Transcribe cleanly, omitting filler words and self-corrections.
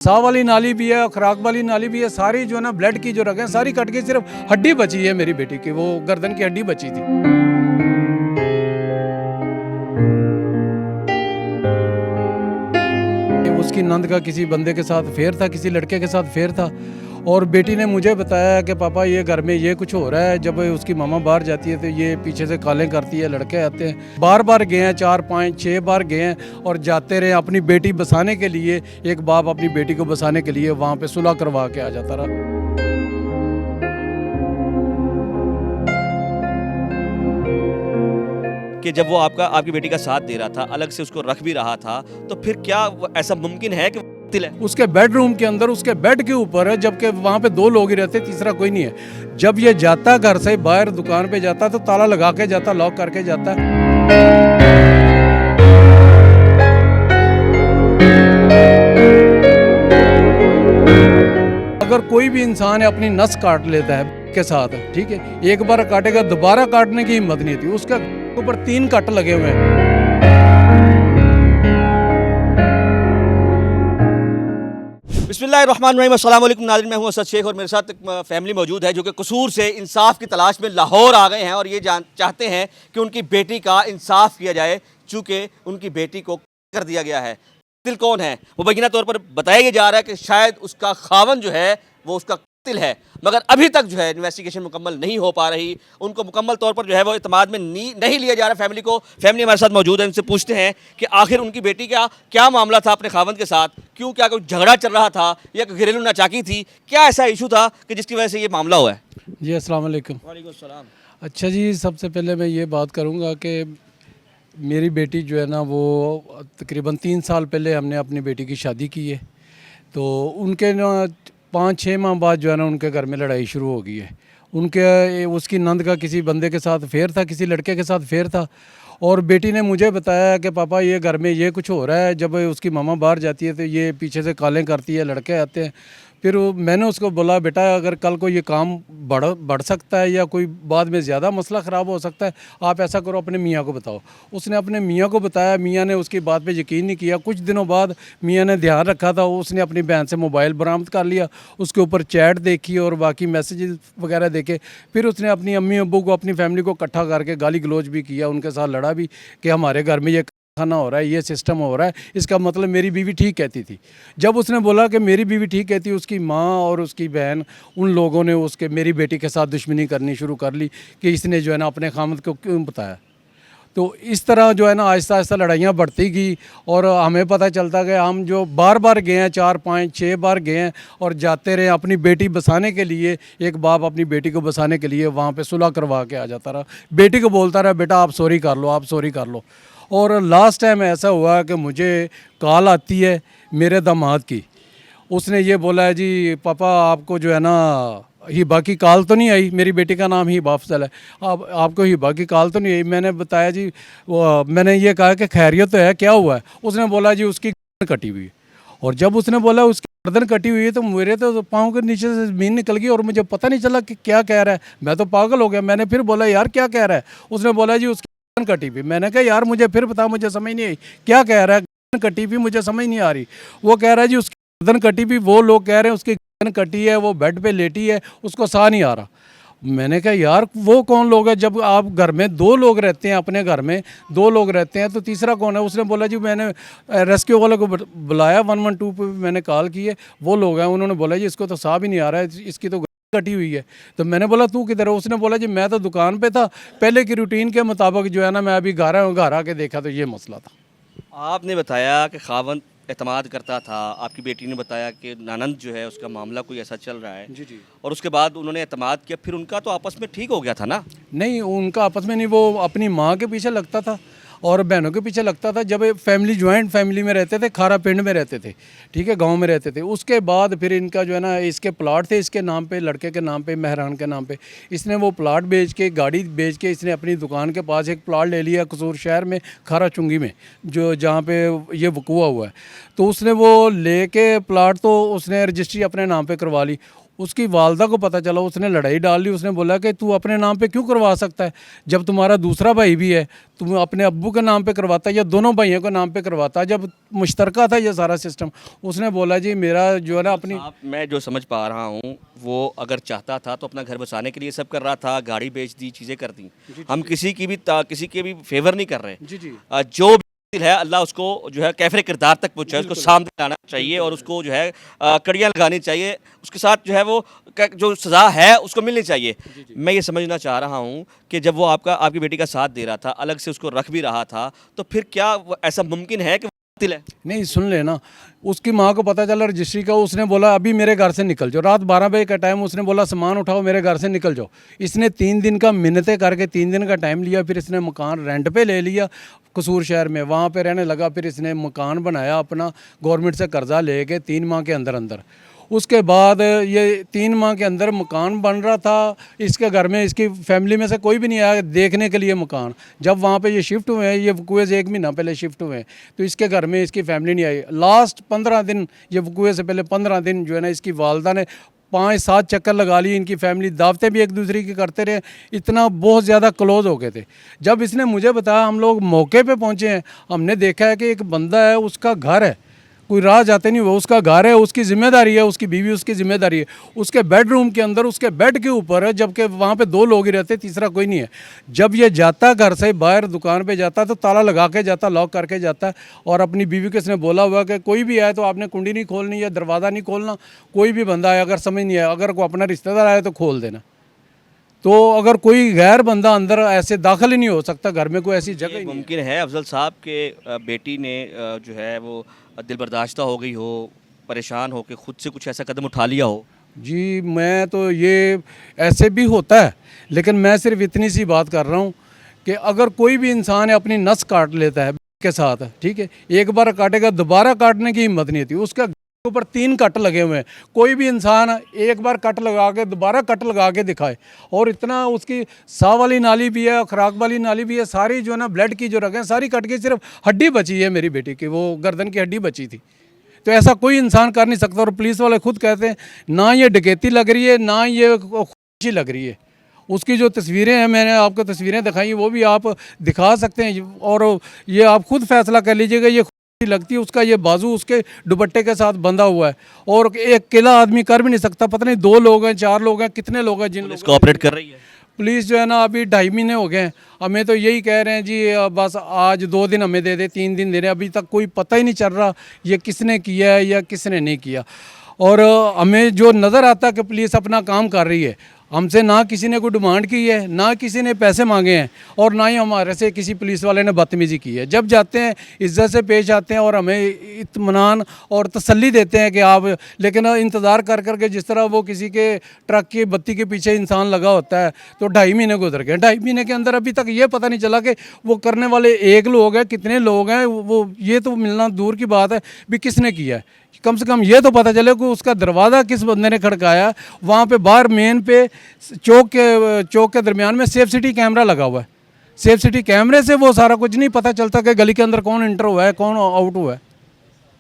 साह वाली नाली भी है, खुराक वाली नाली भी है, सारी जो है ना ब्लड की जो रगें सारी कट गई, सिर्फ हड्डी बची है मेरी बेटी की, वो गर्दन की हड्डी बची थी। उसकी नंद का किसी बंदे के साथ फेर था, किसी लड़के के साथ फेर था, और बेटी ने मुझे बताया कि पापा ये घर में ये कुछ हो रहा है। जब उसकी मामा बाहर जाती है तो ये पीछे से कालें करती है, लड़के आते हैं। बार बार गए हैं, 4 5 6 बार गए हैं और जाते रहे अपनी बेटी बसाने के लिए। एक बाप अपनी बेटी को बसाने के लिए वहाँ पे सुलह करवा के आ जाता रहा। कि जब वो आपकी बेटी का साथ दे रहा था, अलग से उसको रख भी रहा था, तो फिर क्या ऐसा मुमकिन है कि तिल है? उसके बेडरूम के अंदर, उसके बेड के ऊपर है, जबकि वहाँ पे 2 लोग ही रहते, तीसरा कोई नहीं है। जब ये जाता घर से बाहर दुकान पे जाता तो ताला लगा के जाता, लॉक करके जाता। अगर कोई भी इंसान अपनी नस काट लेता है के साथ, ठीक है, एक बार काटेगा, दोबारा काटने की हिम्मत नहीं थी। उसके ऊपर 3 कट लगे हुए हैं। बिस्मिल्लाहिर्रहमानिर्रहीम, अस्सलाम वालेकुम नाज़रीन, मैं हूं असद शेख और मेरे साथ एक फैमिली मौजूद है जो कि कसूर से इंसाफ की तलाश में लाहौर आ गए हैं और ये चाहते हैं कि उनकी बेटी का इंसाफ किया जाए, चूँकि उनकी बेटी को कर दिया गया है। कातिल कौन है? मुबैना तौर पर बताया जा रहा है कि शायद उसका खावन जो है वो उसका कातिल है, मगर अभी तक जो है इन्वेस्टिगेशन मुकम्मल नहीं हो पा रही। उनको मुकम्मल तौर पर जो है वो इत्मीनान में नहीं लिया जा रहा। फैमिली हमारे साथ मौजूद है, उनसे पूछते हैं कि आखिर उनकी बेटी का क्या मामला था अपने खावंद के साथ, क्यों, क्या कोई झगड़ा चल रहा था या कोई घरेलू नाचाकी थी, क्या ऐसा इशू था कि जिसकी वजह से ये मामला हुआ है? जी अस्सलाम वालेकुम। वालेकुम सलाम। अच्छा जी, सबसे पहले मैं ये बात करूँगा कि मेरी बेटी जो है ना, वो तकरीबन 3 साल पहले हमने अपनी बेटी की शादी की है। तो उनके ना 5 6 माह बाद जो है ना उनके घर में लड़ाई शुरू हो गई है। उसकी नंद का किसी बंदे के साथ फेर था, किसी लड़के के साथ फेर था, और बेटी ने मुझे बताया कि पापा ये घर में ये कुछ हो रहा है। जब उसकी मामा बाहर जाती है तो ये पीछे से कालें करती है, लड़के आते हैं। फिर मैंने उसको बोला, बेटा अगर कल को ये काम बढ़ सकता है या कोई बाद में ज़्यादा मसला ख़राब हो सकता है, आप ऐसा करो, अपने मियाँ को बताओ। उसने अपने मियाँ को बताया, मियाँ ने उसकी बात पे यकीन नहीं किया। कुछ दिनों बाद मियाँ ने ध्यान रखा था, उसने अपनी बहन से मोबाइल बरामद कर लिया, उसके ऊपर चैट देखी और बाकी मैसेजेस वगैरह देखे। फिर उसने अपनी अम्मी अब्बू को, अपनी फैमिली को इकट्ठा करके गाली गलौज भी किया, उनके साथ लड़ा भी कि हमारे घर में ये खाना हो रहा है, ये सिस्टम हो रहा है, इसका मतलब मेरी बीवी ठीक कहती थी। जब उसने बोला कि मेरी बीवी ठीक कहती, उसकी माँ और उसकी बहन, उन लोगों ने मेरी बेटी के साथ दुश्मनी करनी शुरू कर ली कि इसने जो है ना अपने खामद को क्यों बताया। तो इस तरह जो है ना आहिस्ता आहिस्ता लड़ाइयाँ बढ़ती गई और हमें पता चलता गया। हम जो बार बार गए हैं, 4 5 6 बार गए हैं और जाते रहे अपनी बेटी बसाने के लिए। एक बाप अपनी बेटी को बसाने के लिए वहाँ पे सुलह करवा के आ जाता रहा। बेटी को बोलता रहा, बेटा आप सॉरी कर लो, आप सॉरी कर लो। और लास्ट टाइम ऐसा हुआ कि मुझे कॉल आती है मेरे दामाद की। उसने ये बोला है, जी पापा आपको जो है ना हिबा की कॉल तो नहीं आई। मेरी बेटी का नाम हिबा अफजल है। आपको हिबा की कॉल तो नहीं आई। मैंने बताया जी, मैंने ये कहा कि खैरियत तो है, क्या हुआ है? उसने बोला जी उसकी गर्दन कटी हुई है। और जब उसने बोला उसकी गर्दन कटी हुई है तो मेरे तो पाँव के नीचे से ज़मीन निकल गई और मुझे पता नहीं चला कि क्या कह रहा है। मैं तो पागल हो गया। मैंने फिर बोला, यार क्या कह रहा है? उसने बोला जी उसकी गर्दन कटी हुई। मैंने कहा यार मुझे फिर बता, मुझे समझ नहीं आई क्या कह रहा है। गर्दन कटी हुई मुझे समझ नहीं आ रही। वो कह रहा है जी उसकी गर्दन कटी हुई, वो लोग कह रहे हैं उसकी गर्दन कटी है, वो बेड पे लेटी है, उसको साह नहीं आ रहा। मैंने कहा यार वो कौन लोग है? जब आप घर में 2 लोग रहते हैं, अपने घर में 2 लोग रहते हैं तो तीसरा कौन है? उसने बोला जी मैंने रेस्क्यू वाले को बुलाया, 112 पे मैंने कॉल की है, वो लोग हैं। उन्होंने बोला जी इसको तो साह भी नहीं आ रहा है, इसकी तो कटी हुई है। तो मैंने बोला तू किधर है? उसने बोला जी मैं तो दुकान पे था, पहले की रूटीन के मुताबिक जो है ना मैं अभी घर आके देखा तो ये मसला था। आपने बताया कि खावंद एतमाद करता था, आपकी बेटी ने बताया कि नानंद जो है उसका मामला कोई ऐसा चल रहा है। जी जी। और उसके बाद उन्होंने एतमाद किया, फिर उनका तो आपस में ठीक हो गया था ना? नहीं, उनका आपस में नहीं, वो अपनी माँ के पीछे लगता था और बहनों के पीछे लगता था। जब फैमिली जॉइंट फैमिली में रहते थे, खारा पिंड में रहते थे, ठीक है, गांव में रहते थे। उसके बाद फिर इनका जो है ना, इसके प्लाट थे इसके नाम पे, लड़के के नाम पे, मेहरान के नाम पे। इसने वो प्लाट बेच के, गाड़ी बेच के, इसने अपनी दुकान के पास एक प्लाट ले लिया कसूर शहर में, खारा चुंगी में, जो जहाँ पे ये वकूआ हुआ है। तो उसने वो लेके प्लाट तो उसने रजिस्ट्री अपने नाम पे करवा ली। उसकी वालदा को पता चला, उसने लड़ाई डाल ली। उसने बोला कि तू अपने नाम पे क्यों करवा सकता है, जब तुम्हारा दूसरा भाई भी है, तुम अपने अब्बू के नाम पे करवाता या दोनों भाइयों के नाम पे करवाता, जब मुश्तरका था ये सारा सिस्टम। उसने बोला जी मेरा जो है ना अपनी मैं जो समझ पा रहा हूँ, वो अगर चाहता था तो अपना घर बसाने के लिए सब कर रहा था, गाड़ी बेच दी, चीज़ें कर दी। हम किसी के भी फेवर नहीं कर रहे। जी जी जो भी है अल्लाह उसको जो है कैफरे किरदार तक पहुँचाए, उसको सामने लाना चाहिए और उसको जो है कड़ियाँ लगानी चाहिए, उसके साथ जो है वो जो सज़ा है उसको मिलनी चाहिए। मैं ये समझना चाह रहा हूँ कि जब वो आपकी बेटी का साथ दे रहा था, अलग से उसको रख भी रहा था, तो फिर क्या ऐसा मुमकिन है कि कातिल है? नहीं, सुन लेना, उसकी माँ को पता चला रजिस्ट्री का। उसने बोला अभी मेरे घर से निकल जाओ। रात 12 बजे का टाइम, उसने बोला सामान उठाओ मेरे घर से निकल जाओ। इसने 3 दिन का मिन्नतें करके 3 दिन का टाइम लिया। फिर इसने मकान रेंट पे ले लिया कसूर शहर में, वहाँ पे रहने लगा। फिर इसने मकान बनाया अपना गवर्नमेंट से कर्जा लेके 3 माह के अंदर अंदर। उसके बाद ये 3 माह के अंदर मकान बन रहा था इसके घर में, इसकी फैमिली में से कोई भी नहीं आया देखने के लिए मकान। जब वहाँ पे ये शिफ्ट हुए हैं, ये वकुए से 1 महीना पहले शिफ्ट हुए हैं, तो इसके घर में इसकी फैमिली नहीं आई। लास्ट 15 दिन, ये वकुए से पहले 15 दिन जो है ना, इसकी वालदा ने 5-7 चक्कर लगा लिए। इनकी फैमिली दावतें भी एक दूसरे की करते रहे, इतना बहुत ज़्यादा क्लोज हो गए थे। जब इसने मुझे बताया, हम लोग मौके पे पहुँचे हैं, हमने देखा है कि एक बंदा है, उसका घर है, कोई राह जाते नहीं हुआ, उसका घर है, उसकी जिम्मेदारी है, उसकी बीवी उसकी जिम्मेदारी है। उसके बेडरूम के अंदर उसके बेड के ऊपर है, जबकि वहाँ पे 2 लोग ही रहते, तीसरा कोई नहीं है। जब ये जाता घर से बाहर दुकान पे जाता तो ताला लगा के जाता, लॉक करके जाता। और अपनी बीवी को इसने बोला हुआ कि कोई भी आए तो आपने कुंडी नहीं खोलनी है, दरवाज़ा नहीं खोलना, कोई भी बंदा आए अगर समझ नहीं आए, अगर कोई अपना रिश्तेदार आए तो खोल देना। तो अगर कोई गैर बंदा अंदर ऐसे दाखिल ही नहीं हो सकता, घर में कोई ऐसी जगह ही नहीं है। मुमकिन है अफजल साहब के बेटी ने जो है वो दिल बर्दाश्ता हो गई हो, परेशान हो के खुद से कुछ ऐसा कदम उठा लिया हो? जी, मैं तो ये ऐसे भी होता है, लेकिन मैं सिर्फ इतनी सी बात कर रहा हूँ कि अगर कोई भी इंसान अपनी नस काट लेता है के साथ, ठीक है, एक बार काटेगा, दोबारा काटने की हिम्मत नहीं होती। उसका ऊपर 3 कट लगे हुए हैं। कोई भी इंसान एक बार कट लगा के दोबारा कट लगा के दिखाए, और इतना उसकी साह वाली नाली भी है, खुराक वाली नाली भी है, सारी जो है ना ब्लड की जो रगें सारी कट गई, सिर्फ हड्डी बची है मेरी बेटी की, वो गर्दन की हड्डी बची थी। तो ऐसा कोई इंसान कर नहीं सकता। और पुलिस वाले खुद कहते हैं ना ये डकैती लग रही है, ना ये खुशी लग रही है। उसकी जो तस्वीरें हैं, मैंने आपको तस्वीरें दिखाई, वो भी आप दिखा सकते हैं, और ये आप खुद फैसला कर लीजिएगा ये खुशी लगती है। उसका ये बाजू उसके दुपट्टे के साथ बंधा हुआ है, और एक अकेला आदमी कर भी नहीं सकता। पता नहीं 2 लोग हैं, 4 लोग हैं, कितने लोग हैं जिन लोग कोऑपरेट कर रही है? पुलिस जो है ना अभी 2.5 महीने हो गए हैं, हमें तो यही कह रहे हैं जी बस आज 2 दिन हमें दे दे, 3 दिन दे रहे हैं। अभी तक कोई पता ही नहीं चल रहा ये किसने किया है या किसने नहीं किया। और हमें जो नज़र आता है कि पुलिस अपना काम कर रही है, हमसे ना किसी ने कोई डिमांड की है, ना किसी ने पैसे मांगे हैं, और ना ही हमारे से किसी पुलिस वाले ने बदतमीज़ी की है। जब जाते हैं इज्जत से पेश आते हैं और हमें इत्मीनान और तसल्ली देते हैं कि आप, लेकिन इंतज़ार कर कर के जिस तरह वो किसी के ट्रक की बत्ती के पीछे इंसान लगा होता है, तो 2.5 महीने गुजर गए। 2.5 महीने के अंदर अभी तक ये पता नहीं चला कि वो करने वाले 1 लोग हैं, कितने लोग हैं, वो ये तो मिलना दूर की बात है भी किसने किया है। कम से कम ये तो पता चले कि उसका दरवाज़ा किस बंदे ने खड़काया। वहाँ पे बाहर मेन पे चौक के दरमियान में सेफ सिटी कैमरा लगा हुआ है। सेफ सिटी कैमरे से वो सारा कुछ नहीं पता चलता कि गली के अंदर कौन इंटर हुआ है, कौन आउट हुआ है।